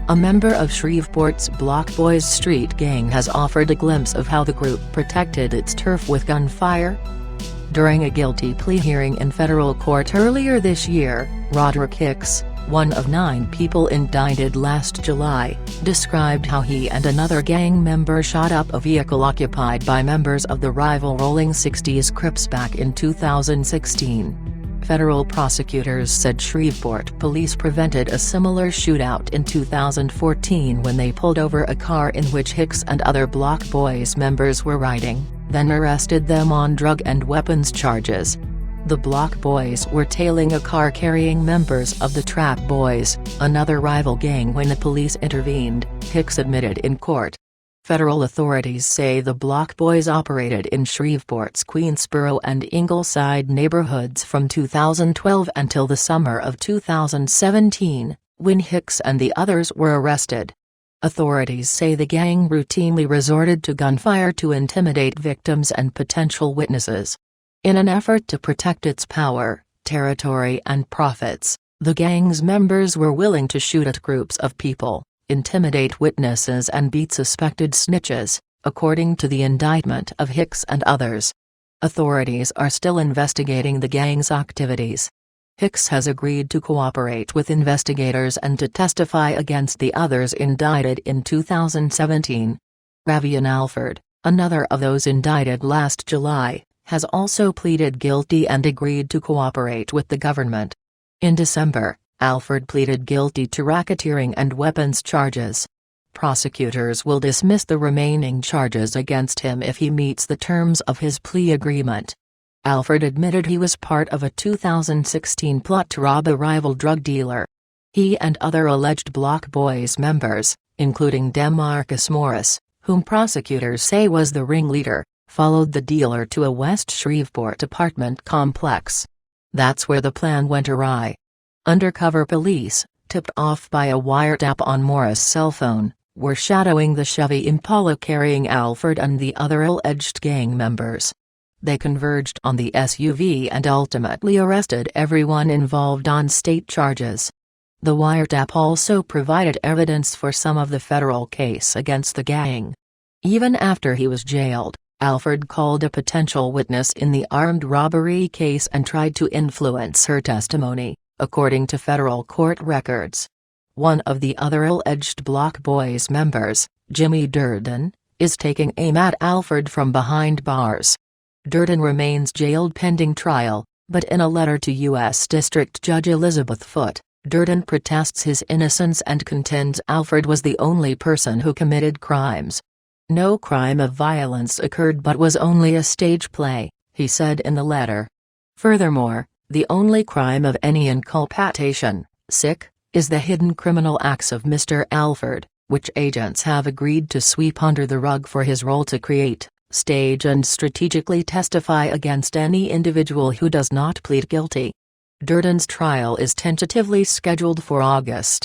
A member of Shreveport's Block Boyz street gang has offered a glimpse of how the group protected its turf with gunfire. During a guilty plea hearing in federal court earlier this year, Roderick Hicks, one of 9 people indicted last July, described how he and another gang member shot up a vehicle occupied by members of the rival Rolling 60s Crips back in 2016. Federal prosecutors said Shreveport police prevented a similar shootout in 2014 when they pulled over a car in which Hicks and other Block Boyz members were riding, then arrested them on drug and weapons charges. The Block Boyz were tailing a car carrying members of the Trap Boys, another rival gang, when the police intervened, Hicks admitted in court. Federal authorities say the Block Boyz operated in Shreveport's Queensboro and Ingleside neighborhoods from 2012 until the summer of 2017, when Hicks and the others were arrested. Authorities say the gang routinely resorted to gunfire to intimidate victims and potential witnesses. In an effort to protect its power, territory and profits, the gang's members were willing to shoot at groups of people, intimidate witnesses and beat suspected snitches, according to the indictment of Hicks and others. Authorities are still investigating the gang's activities. Hicks has agreed to cooperate with investigators and to testify against the others indicted in 2017. Ravian Alford, another of those indicted last July, has also pleaded guilty and agreed to cooperate with the government. In December, Alford pleaded guilty to racketeering and weapons charges. Prosecutors will dismiss the remaining charges against him if he meets the terms of his plea agreement. Alford admitted he was part of a 2016 plot to rob a rival drug dealer. He and other alleged Block Boyz members, including Demarcus Morris, whom prosecutors say was the ringleader, followed the dealer to a West Shreveport apartment complex. That's where the plan went awry. Undercover police, tipped off by a wiretap on Morris' cell phone, were shadowing the Chevy Impala carrying Alford and the other alleged gang members. They converged on the SUV and ultimately arrested everyone involved on state charges. The wiretap also provided evidence for some of the federal case against the gang. Even after he was jailed, Alford called a potential witness in the armed robbery case and tried to influence her testimony, according to federal court records. One of the other alleged Block Boyz members, Jimmy Durden, is taking aim at Alford from behind bars. Durden remains jailed pending trial, but in a letter to U.S. District Judge Elizabeth Foote, Durden protests his innocence and contends Alford was the only person who committed crimes. No crime of violence occurred but was only a stage play, he said in the letter. Furthermore, the only crime of any inculpation, is the hidden criminal acts of Mr. Alford, which agents have agreed to sweep under the rug for his role to create, stage and strategically testify against any individual who does not plead guilty. Durden's trial is tentatively scheduled for August.